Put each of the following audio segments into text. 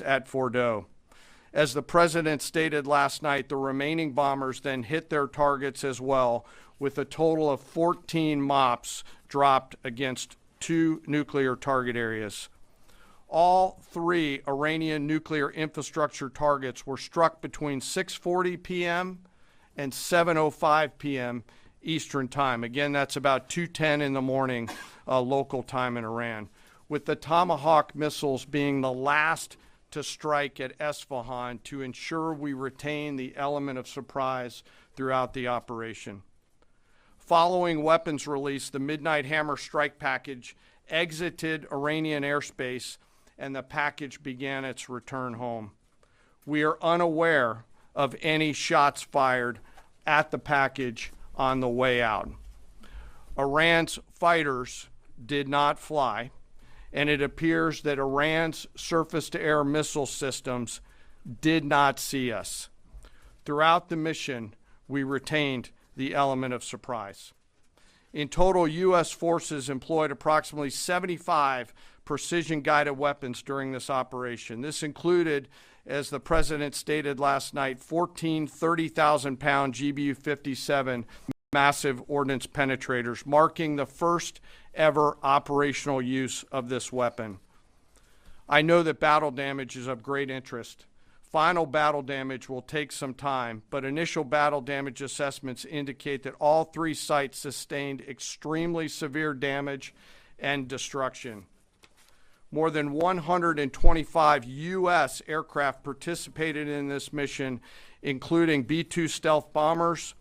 at Fordo. As the president stated last night, the remaining bombers then hit their targets as well, with a total of 14 MOPs dropped against 2 nuclear target areas. All 3 Iranian nuclear infrastructure targets were struck between 6:40 p.m. and 7:05 p.m. Eastern Time. Again, that's about 2:10 in the morning local time in Iran, with the Tomahawk missiles being the last to strike at Esfahan to ensure we retain the element of surprise throughout the operation. Following weapons release, the Midnight Hammer strike package exited Iranian airspace and the package began its return home. We are unaware of any shots fired at the package on the way out. Iran's fighters did not fly, and it appears that Iran's surface-to-air missile systems did not see us. Throughout the mission, we retained the element of surprise. In total, U.S. forces employed approximately 75 precision-guided weapons during this operation. This included, as the president stated last night, 14 30,000-pound GBU-57 massive ordnance penetrators, marking the first ever operational use of this weapon. I know that battle damage is of great interest. Final battle damage will take some time, but initial battle damage assessments indicate that all 3 sites sustained extremely severe damage and destruction. More than 125 U.S. aircraft participated in this mission, including B-2 stealth bombers,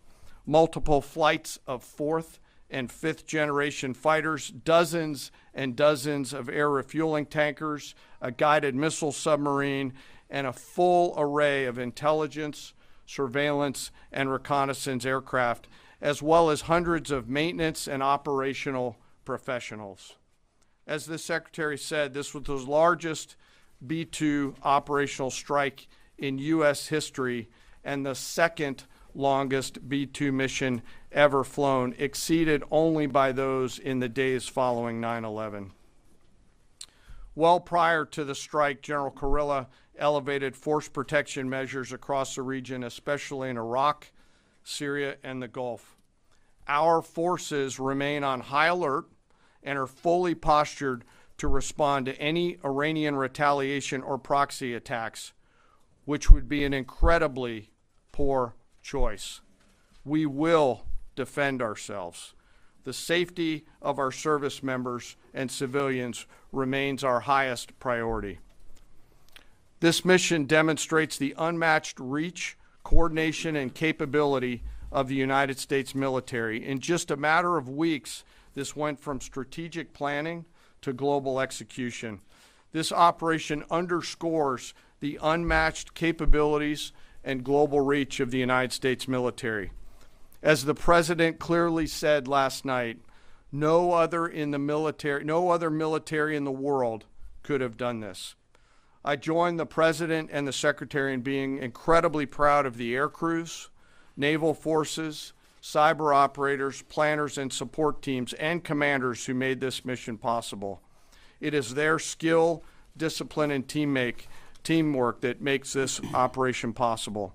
multiple flights of 4th and 5th generation fighters, dozens and dozens of air refueling tankers, a guided missile submarine, and a full array of intelligence, surveillance, and reconnaissance aircraft, as well as hundreds of maintenance and operational professionals. As the Secretary said, this was the largest B-2 operational strike in U.S. history and the second longest B-2 mission ever flown, exceeded only by those in the days following 9/11. Well prior to the strike, General Kurilla elevated force protection measures across the region, especially in Iraq, Syria, and the Gulf. Our forces remain on high alert and are fully postured to respond to any Iranian retaliation or proxy attacks, which would be an incredibly poor choice. We will defend ourselves. The safety of our service members and civilians remains our highest priority. This mission demonstrates the unmatched reach, coordination, and capability of the United States military. In just a matter of weeks, this went from strategic planning to global execution. This operation underscores the unmatched capabilities and global reach of the United States military. As the president clearly said last night, no other military in the world could have done this. I join the president and the secretary in being incredibly proud of the air crews, naval forces, cyber operators, planners, and support teams, and commanders who made this mission possible. It is their skill, discipline, and teamwork that makes this operation possible.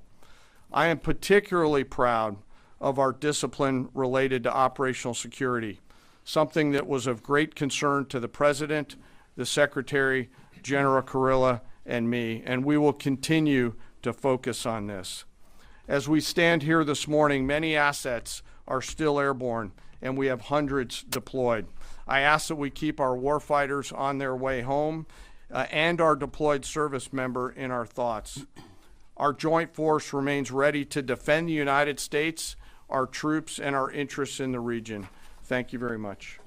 I am particularly proud of our discipline related to operational security, something that was of great concern to the President, the Secretary, General Kurilla, and me, and we will continue to focus on this. As we stand here this morning, many assets are still airborne, and we have hundreds deployed. I ask that we keep our warfighters on their way home and our deployed service member in our thoughts. Our joint force remains ready to defend the United States, our troops, and our interests in the region. Thank you very much.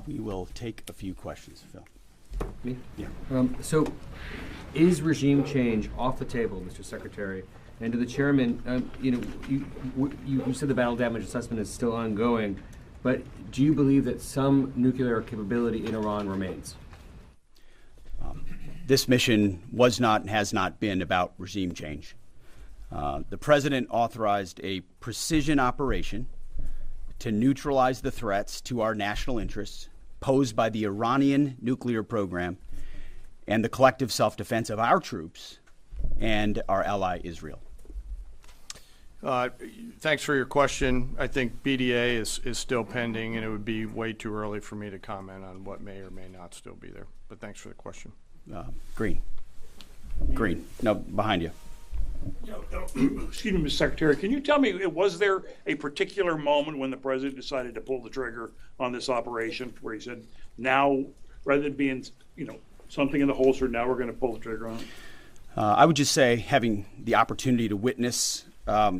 We will take a few questions, Phil. Me? Yeah. So, is regime change off the table, Mr. Secretary? And to the chairman, you said the battle damage assessment is still ongoing, but do you believe that some nuclear capability in Iran remains? This mission was not and has not been about regime change. The president authorized a precision operation to neutralize the threats to our national interests posed by the Iranian nuclear program and the collective self-defense of our troops and our ally Israel. Thanks for your question. I think BDA is still pending, and it would be way too early for me to comment on what may or may not still be there. But thanks for the question. Green. No, behind you. Excuse me, Mr. Secretary, can you tell me, was there a particular moment when the president decided to pull the trigger on this operation where he said, now, rather than being, something in the holster, now we're going to pull the trigger on it? I would just say, having the opportunity to witness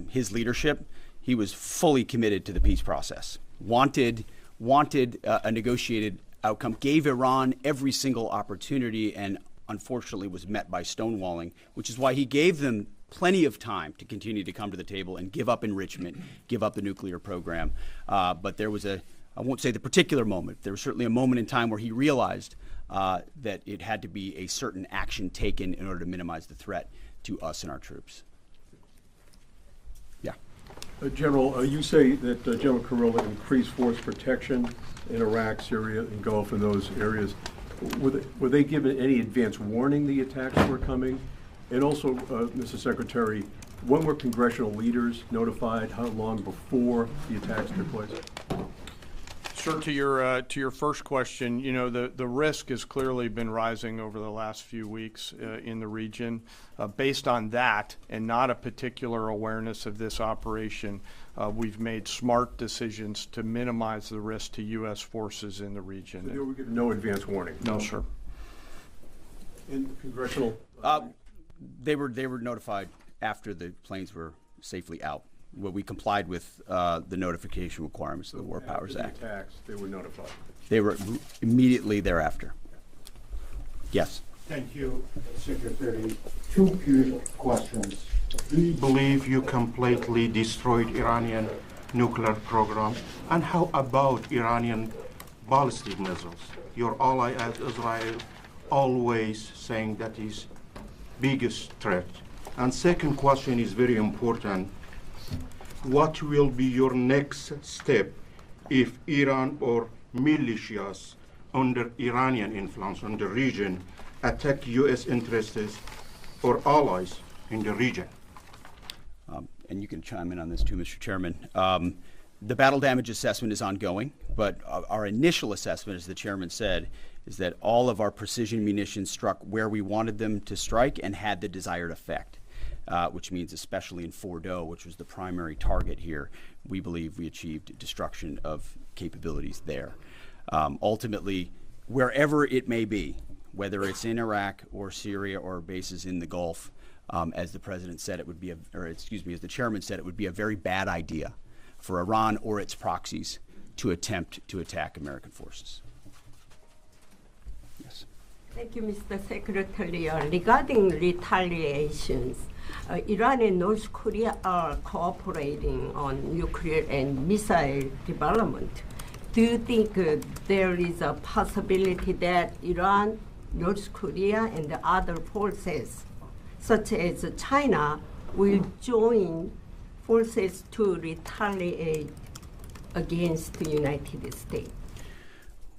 his leadership, he was fully committed to the peace process, wanted a negotiated outcome, gave Iran every single opportunity, and unfortunately was met by stonewalling, which is why he gave them plenty of time to continue to come to the table and give up enrichment, give up the nuclear program. But there was I won't say the particular moment, there was certainly a moment in time where he realized that it had to be a certain action taken in order to minimize the threat to us and our troops. Yeah. General, you say that General Kurilla increased force protection in Iraq, Syria, and Gulf, in those areas. Were they given any advance warning the attacks were coming? And also, Mr. Secretary, when were congressional leaders notified? How long before the attacks took place? Sir, to your first question, the risk has clearly been rising over the last few weeks in the region. Based on that, and not a particular awareness of this operation, we've made smart decisions to minimize the risk to U.S. forces in the region. So they were given no advance warning? No, sir. In congressional? They were notified after the planes were safely out. Well, we complied with the notification requirements of the War Powers Act. After the attacks, they were notified? They were immediately thereafter. Yes. Thank you, Secretary. Two quick questions. Do you believe you completely destroyed Iranian nuclear program? And how about Iranian ballistic missiles? Your ally as Israel always saying that is biggest threat. And second question is very important. What will be your next step if Iran or militias under Iranian influence in the region attack U.S. interests or allies in the region? And you can chime in on this too, Mr. Chairman. The battle damage assessment is ongoing, but our initial assessment, as the chairman said, is that all of our precision munitions struck where we wanted them to strike and had the desired effect. Which means especially in Fordo, which was the primary target here, we believe we achieved destruction of capabilities there. Ultimately, wherever it may be, whether it's in Iraq or Syria or bases in the Gulf, as the president said, it would be, as the chairman said, it would be a very bad idea for Iran or its proxies to attempt to attack American forces. Yes. Thank you, Mr. Secretary. Regarding retaliations, Iran and North Korea are cooperating on nuclear and missile development. Do you think there is a possibility that Iran, North Korea, and the other forces, such as China, will join forces to retaliate against the United States?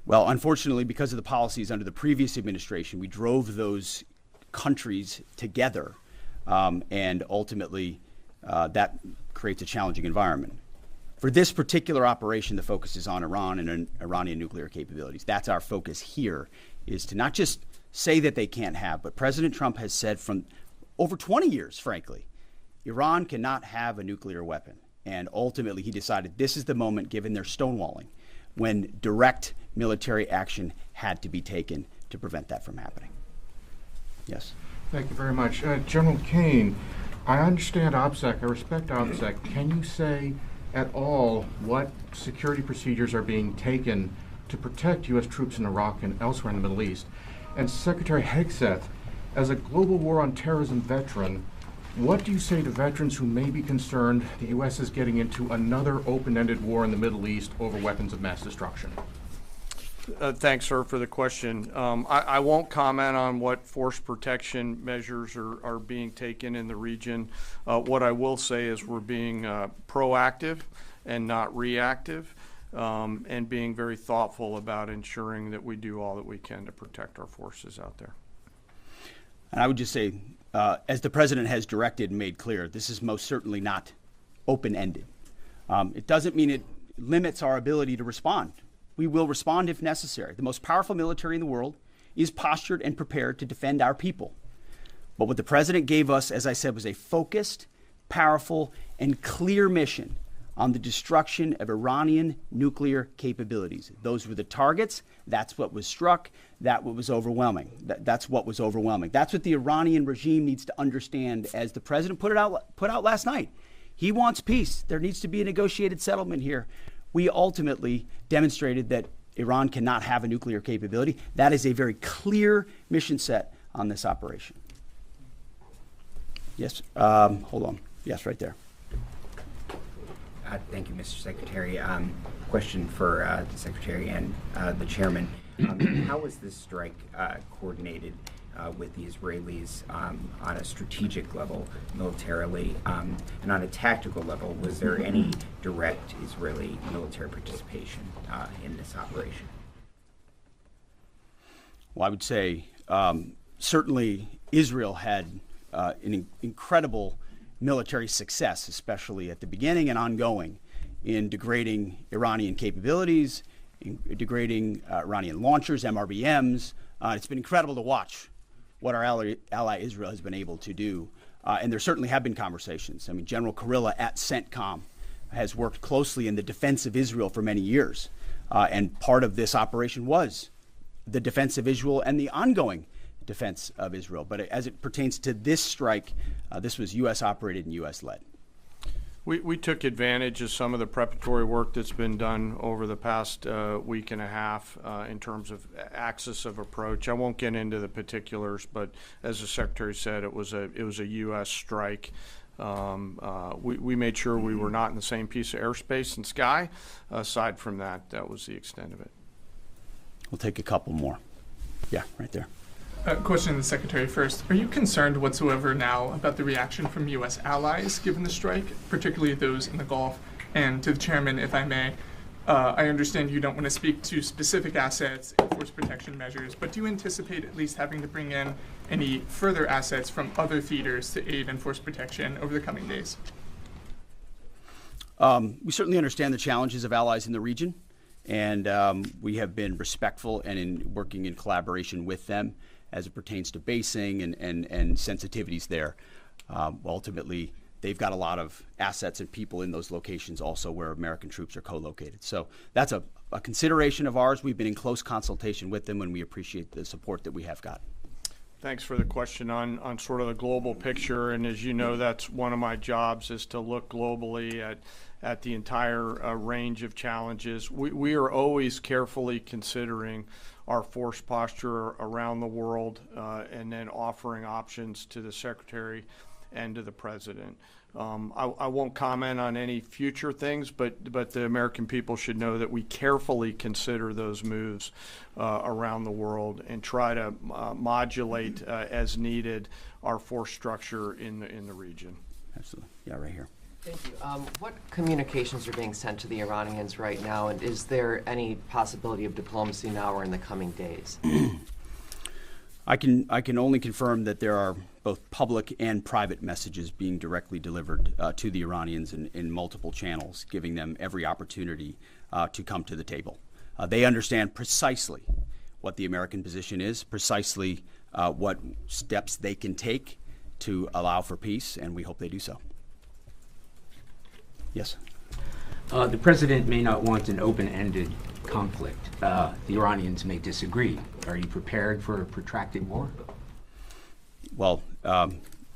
Well, unfortunately, because of the policies under the previous administration, we drove those countries together. And ultimately, that creates a challenging environment. For this particular operation, the focus is on Iran and Iranian nuclear capabilities. That's our focus here, is to not just say that they can't have, but President Trump has said from over 20 years, frankly, Iran cannot have a nuclear weapon. And ultimately, he decided this is the moment, given their stonewalling, when direct military action had to be taken to prevent that from happening. Yes. Thank you very much. General Caine, I understand OPSEC, I respect OPSEC. Can you say at all what security procedures are being taken to protect U.S. troops in Iraq and elsewhere in the Middle East? And Secretary Hegseth, as a global war on terrorism veteran, what do you say to veterans who may be concerned the U.S. is getting into another open-ended war in the Middle East over weapons of mass destruction? Thanks, sir, for the question. I won't comment on what force protection measures are being taken in the region. What I will say is we're being proactive and not reactive, and being very thoughtful about ensuring that we do all that we can to protect our forces out there. And I would just say, as the president has directed and made clear, this is most certainly not open-ended. It doesn't mean it limits our ability to respond. We will respond if necessary. The most powerful military in the world is postured and prepared to defend our people. But what the president gave us, as I said, was a focused, powerful, and clear mission on the destruction of Iranian nuclear capabilities. Those were the targets. That's what was struck. That's what was overwhelming. That's what was overwhelming. That's what the Iranian regime needs to understand, as the president put out last night. He wants peace. There needs to be a negotiated settlement here. We ultimately demonstrated that Iran cannot have a nuclear capability. That is a very clear mission set on this operation. Yes, hold on. Yes, right there. Thank you, Mr. Secretary. Question for the Secretary and the Chairman. How was this strike coordinated with the Israelis on a strategic level, militarily, and on a tactical level? Was there any direct Israeli military participation in this operation? Well, I would say certainly Israel had an incredible military success, especially at the beginning and ongoing, in degrading Iranian capabilities, in degrading Iranian launchers, MRBMs. It's been incredible to watch what our ally Israel has been able to do. And there certainly have been conversations. I mean, General Kurilla at CENTCOM has worked closely in the defense of Israel for many years. And part of this operation was the defense of Israel and the ongoing defense of Israel. But as it pertains to this strike, this was U.S. operated and U.S. led. We took advantage of some of the preparatory work that's been done over the past week and a half in terms of axis of approach. I won't get into the particulars, but as the Secretary said, it was a U.S. strike. We made sure we were not in the same piece of airspace and sky. Aside from that, that was the extent of it. We'll take a couple more. Yeah, right there. Question to the Secretary first. Are you concerned whatsoever now about the reaction from U.S. allies given the strike, particularly those in the Gulf? And to the Chairman, if I may, I understand you don't want to speak to specific assets and force protection measures, but do you anticipate at least having to bring in any further assets from other theaters to aid in force protection over the coming days? We certainly understand the challenges of allies in the region, and we have been respectful and in working in collaboration with them as it pertains to basing and sensitivities there. Ultimately, they've got a lot of assets and people in those locations also where American troops are co-located. So that's a consideration of ours. We've been in close consultation with them, and we appreciate the support that we have got. Thanks for the question on sort of the global picture. And as you know, that's one of my jobs, is to look globally at the entire range of challenges. We are always carefully considering our force posture around the world and then offering options to the Secretary and to the President. I won't comment on any future things, but the American people should know that we carefully consider those moves around the world and try to modulate as needed our force structure in the region. Absolutely. Yeah, right here. Thank you. What communications are being sent to the Iranians right now, and is there any possibility of diplomacy now or in the coming days? I can only confirm that there are both public and private messages being directly delivered to the Iranians in multiple channels, giving them every opportunity to come to the table. They understand precisely what the American position is, precisely what steps they can take to allow for peace, and we hope they do so. Yes. The president may not want an open-ended conflict. The Iranians may disagree. Are you prepared for a protracted war? Well,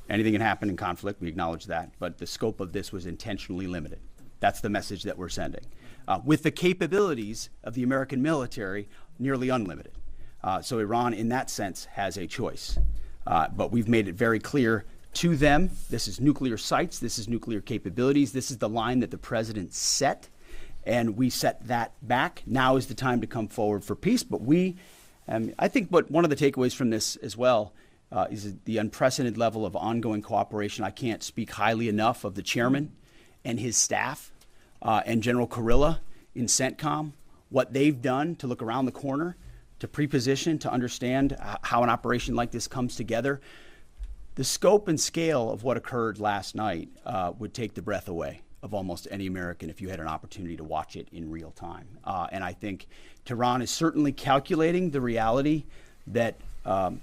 anything can happen in conflict. We acknowledge that. But the scope of this was intentionally limited. That's the message that we're sending. With the capabilities of the American military, nearly unlimited. So Iran, in that sense, has a choice. But we've made it very clear to them, this is nuclear sites, this is nuclear capabilities, this is the line that the president set, and we set that back. Now is the time to come forward for peace. But I think one of the takeaways from this as well is the unprecedented level of ongoing cooperation. I can't speak highly enough of the chairman and his staff and General Kurilla in CENTCOM, what they've done to look around the corner, to pre-position, to understand how an operation like this comes together. The scope and scale of what occurred last night would take the breath away of almost any American if you had an opportunity to watch it in real time. And I think Tehran is certainly calculating the reality that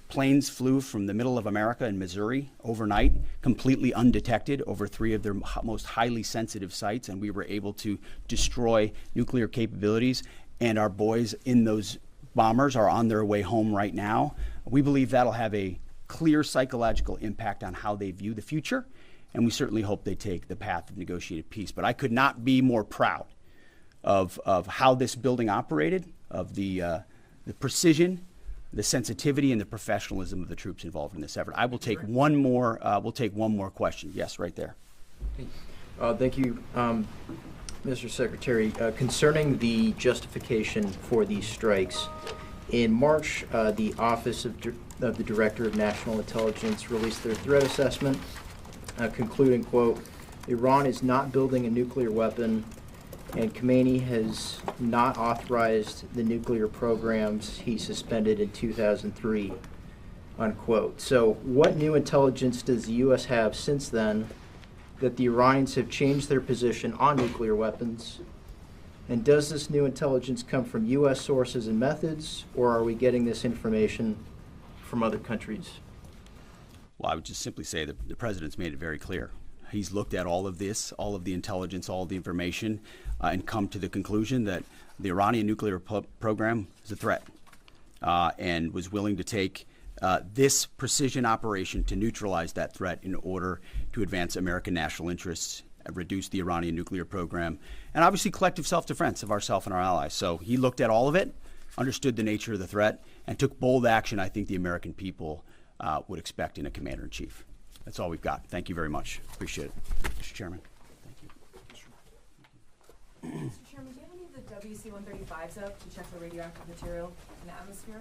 planes flew from the middle of America in Missouri overnight, completely undetected over 3 of their most highly sensitive sites, and we were able to destroy nuclear capabilities. And our boys in those bombers are on their way home right now. We believe that'll have a clear psychological impact on how they view the future, and we certainly hope they take the path of negotiated peace. But I could not be more proud of how this building operated, of the precision, the sensitivity, and the professionalism of the troops involved in this effort. I will take one more. We'll take one more question. Yes, right there. Thank you, Mr. Secretary. Concerning the justification for these strikes, in March, the Office of the Director of National Intelligence released their threat assessment, concluding, quote, Iran is not building a nuclear weapon, and Khamenei has not authorized the nuclear programs he suspended in 2003, unquote. So what new intelligence does the U.S. have since then that the Iranians have changed their position on nuclear weapons? And does this new intelligence come from U.S. sources and methods, or are we getting this information from other countries? Well, I would just simply say that the president's made it very clear. He's looked at all of this, all of the intelligence, all of the information, and come to the conclusion that the Iranian nuclear program is a threat, and was willing to take this precision operation to neutralize that threat in order to advance American national interests, reduce the Iranian nuclear program, and obviously collective self-defense of ourselves and our allies. So he looked at all of it, understood the nature of the threat, and took bold action I think the American people would expect in a commander-in-chief. That's all we've got. Thank you very much. Appreciate it. Mr. Chairman. Thank you. Mr. Chairman, do you have any of the WC-135s up to check the radioactive material in the atmosphere?